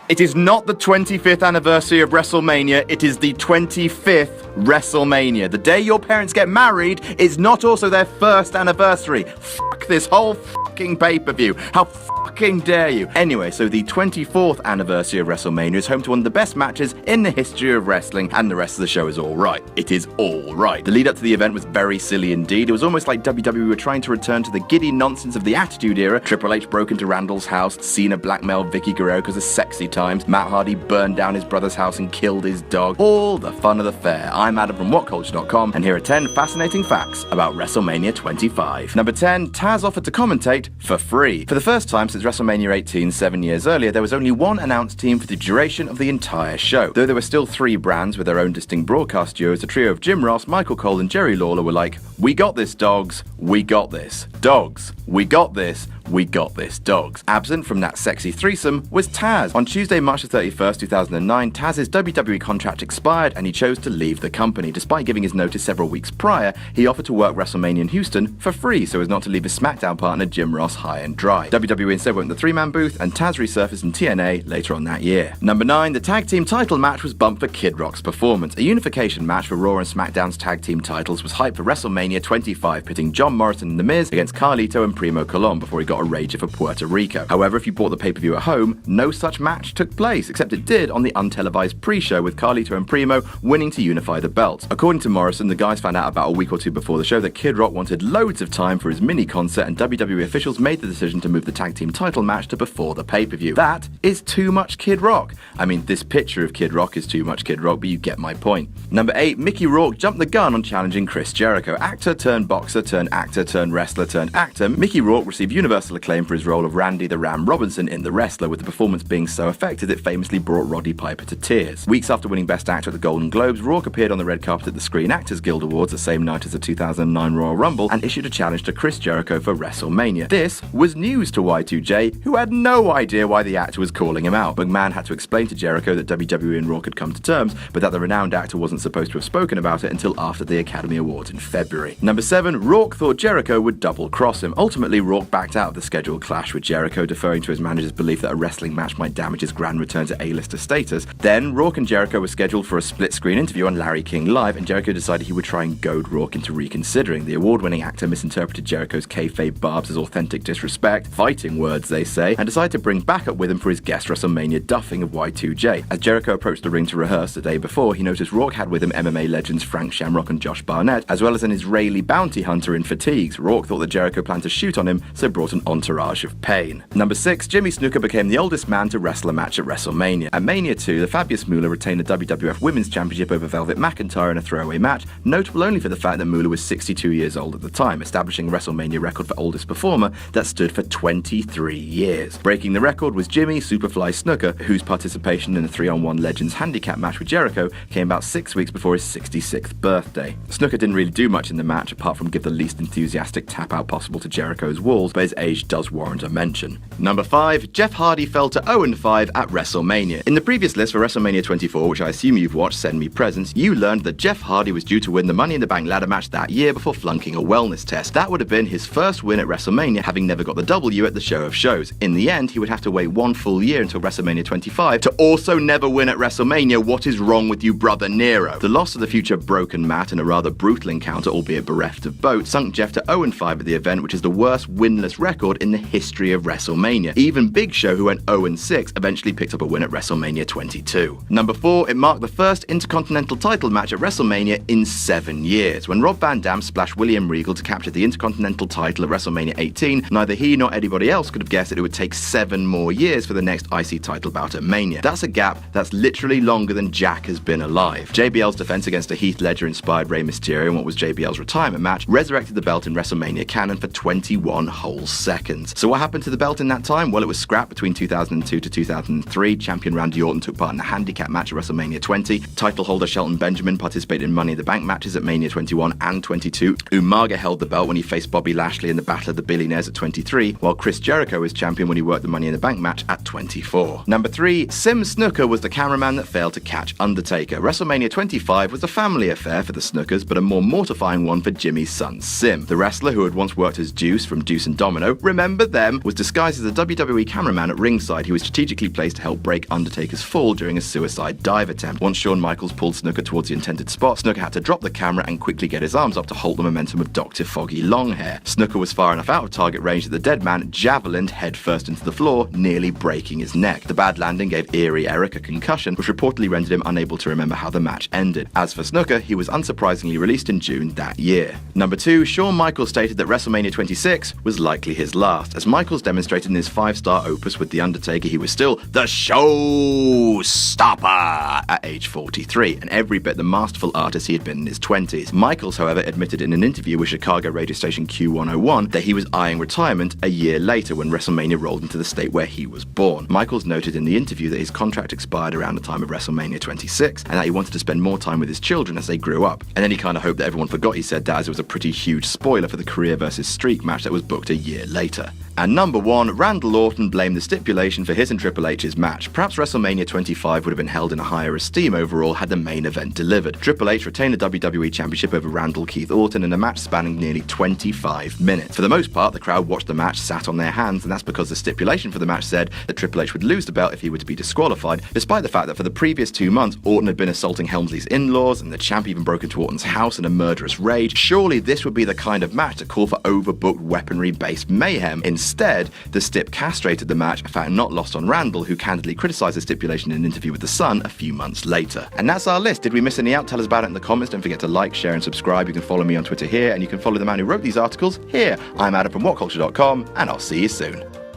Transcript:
It is not the 25th anniversary of WrestleMania, it is the 25th WrestleMania. The day your parents get married is not also their first anniversary. Fuck this whole fucking pay-per-view. How fucking dare you? Anyway, so the 24th anniversary of WrestleMania is home to one of the best matches in the history of wrestling, and the rest of the show is alright. It is alright. The lead up to the event was very silly indeed. It was almost like WWE were trying to return to the giddy nonsense of the Attitude Era. Triple H broke into Randall's house, Cena blackmailed Vicky Guerrero because of sexy times, Matt Hardy burned down his brother's house and killed his dog. All the fun of the fair. I'm Adam from WhatCulture.com, and here are 10 fascinating facts about WrestleMania 25. Number 10, Taz offered to commentate for free. For the first time since WrestleMania 18, 7 years earlier, there was only one announced team for the duration of the entire show. Though there were still 3 brands with their own distinct broadcast duos, the trio of Jim Ross, Michael Cole, and Jerry Lawler were like, "We got this, dogs. We got this. Dogs. We got this. We got this, dogs." Absent from that sexy threesome was Taz. On Tuesday, March 31st, 2009, Taz's WWE contract expired and he chose to leave the company. Despite giving his notice several weeks prior, he offered to work WrestleMania in Houston for free so as not to leave his SmackDown partner Jim Ross high and dry. WWE instead went the 3-man booth, and Taz resurfaced in TNA later on that year. Number 9, the tag team title match was bumped for Kid Rock's performance. A unification match for Raw and SmackDown's tag team titles was hyped for WrestleMania 25, pitting John Morrison and The Miz against Carlito and Primo Colon before he got a rager for Puerto Rico. However, if you bought the pay-per-view at home, no such match took place, except it did on the untelevised pre-show with Carlito and Primo winning to unify the belts. According to Morrison, the guys found out about a week or two before the show that Kid Rock wanted loads of time for his mini-concert, and WWE officials made the decision to move the tag team title match to before the pay-per-view. That is too much Kid Rock. I mean, this picture of Kid Rock is too much Kid Rock, but you get my point. Number 8, Mickey Rourke jumped the gun on challenging Chris Jericho. Actor turned boxer turned actor turned wrestler turned actor, Mickey Rourke received universal acclaim for his role of Randy the Ram Robinson in The Wrestler, with the performance being so effective it famously brought Roddy Piper to tears. Weeks after winning Best Actor at the Golden Globes, Rourke appeared on the red carpet at the Screen Actors Guild Awards the same night as the 2009 Royal Rumble and issued a challenge to Chris Jericho for WrestleMania. This was news to Y2J, who had no idea why the actor was calling him out. McMahon had to explain to Jericho that WWE and Rourke had come to terms, but that the renowned actor wasn't supposed to have spoken about it until after the Academy Awards in February. Number 7, Rourke thought Jericho would double-cross him. Ultimately, Rourke backed out of the scheduled clash with Jericho, deferring to his manager's belief that a wrestling match might damage his grand return to A-lister status. Then, Rourke and Jericho were scheduled for a split-screen interview on Larry King Live, and Jericho decided he would try and goad Rourke into reconsidering. The award-winning actor misinterpreted Jericho's kayfabe barbs as authentic disrespect, fighting words they say, and decided to bring backup with him for his guest WrestleMania duffing of Y2J. As Jericho approached the ring to rehearse the day before, he noticed Rourke had with him MMA legends Frank Shamrock and Josh Barnett, as well as an Israeli bounty hunter in fatigues. Rourke thought that Jericho planned to shoot on him, so brought an entourage of pain. Number 6, Jimmy Snuka became the oldest man to wrestle a match at WrestleMania. At Mania 2, the Fabius Moolah retained the WWF Women's Championship over Velvet McIntyre in a throwaway match, notable only for the fact that Moolah was 62 years old at the time, establishing a WrestleMania record for oldest performer that stood for 23 years. Breaking the record was Jimmy Superfly Snuka, whose participation in the 3-on-1 Legends handicap match with Jericho came about 6 weeks before his 66th birthday. Snuka didn't really do much in the match apart from give the least enthusiastic tap out possible to Jericho's walls, but his age does warrant a mention. Number 5, Jeff Hardy fell to 0-5 at WrestleMania. In the previous list for WrestleMania 24, which I assume you've watched, Send Me Presents, you learned that Jeff Hardy was due to win the Money in the Bank ladder match that year before flunking a wellness test. That would have been his first win at WrestleMania, having never got the W at the Show of Shows. In the end, he would have to wait 1 full year until WrestleMania 25 to also never win at WrestleMania. What is wrong with you, brother Nero? The loss of the future Broken Matt in a rather brutal encounter, albeit bereft of boat, sunk Jeff to 0-5 at the event, which is the worst winless record in the history of WrestleMania. Even Big Show, who went 0-6, eventually picked up a win at WrestleMania 22. Number 4, it marked the first Intercontinental title match at WrestleMania in 7 years. When Rob Van Dam splashed William Regal to capture the Intercontinental title at WrestleMania 18, neither he nor anybody else could have guessed that it would take 7 more years for the next IC title bout at Mania. That's a gap that's literally longer than Jack has been alive. JBL's defense against a Heath Ledger-inspired Rey Mysterio in what was JBL's retirement match resurrected the belt in WrestleMania canon for 21 whole seconds. So what happened to the belt in that time? Well, it was scrapped between 2002 to 2003. Champion Randy Orton took part in a handicap match at WrestleMania 20. Title holder Shelton Benjamin participated in Money in the Bank matches at Mania 21 and 22. Umaga held the belt when he faced Bobby Lashley in the Battle of the Billionaires at 23, while Chris Jericho was champion when he worked the Money in the Bank match at 24. Number 3, Sim Snuka was the cameraman that failed to catch Undertaker. WrestleMania 25 was a family affair for the Snookers, but a more mortifying one for Jimmy's son, Sim. The wrestler who had once worked as Deuce from Deuce and Domino, remember them, was disguised as a WWE cameraman at ringside who was strategically placed to help break Undertaker's fall during a suicide dive attempt. Once Shawn Michaels pulled Snooker towards the intended spot, Snooker had to drop the camera and quickly get his arms up to halt the momentum of Dr. Foggy Longhair. Snooker was far enough out of target range that the dead man javelined headfirst into the floor, nearly breaking his neck. The bad landing gave Eerie Eric a concussion, which reportedly rendered him unable to remember how the match ended. As for Snooker, he was unsurprisingly released in June that year. Number 2, Shawn Michaels stated that WrestleMania 26 was likely his last. As Michaels demonstrated in his 5-star opus with The Undertaker, he was still the showstopper at age 43, and every bit the masterful artist he had been in his 20s. Michaels, however, admitted in an interview with Chicago radio station Q101 that he was eyeing retirement a year later when WrestleMania rolled into the state where he was born. Michaels noted in the interview that his contract expired around the time of WrestleMania 26 and that he wanted to spend more time with his children as they grew up. And then he kind of hoped that everyone forgot he said that, as it was a pretty huge spoiler for the career versus streak match that was booked a year later. And number 1, Randall Orton blamed the stipulation for his and Triple H's match. Perhaps WrestleMania 25 would have been held in a higher esteem overall had the main event delivered. Triple H retained the WWE Championship over Randall Keith Orton in a match spanning nearly 25 minutes. For the most part, the crowd watched the match sat on their hands, and that's because the stipulation for the match said that Triple H would lose the belt if he were to be disqualified, despite the fact that for the previous 2 months, Orton had been assaulting Helmsley's in-laws, and the champ even broke into Orton's house in a murderous rage. Surely this would be the kind of match to call for overbooked weaponry-based mayhem. Instead, the stip castrated the match, a fact not lost on Randall, who candidly criticised the stipulation in an interview with The Sun a few months later. And that's our list. Did we miss any out? Tell us about it in the comments. Don't forget to like, share and subscribe. You can follow me on Twitter here, and you can follow the man who wrote these articles here. I'm Adam from WhatCulture.com, and I'll see you soon.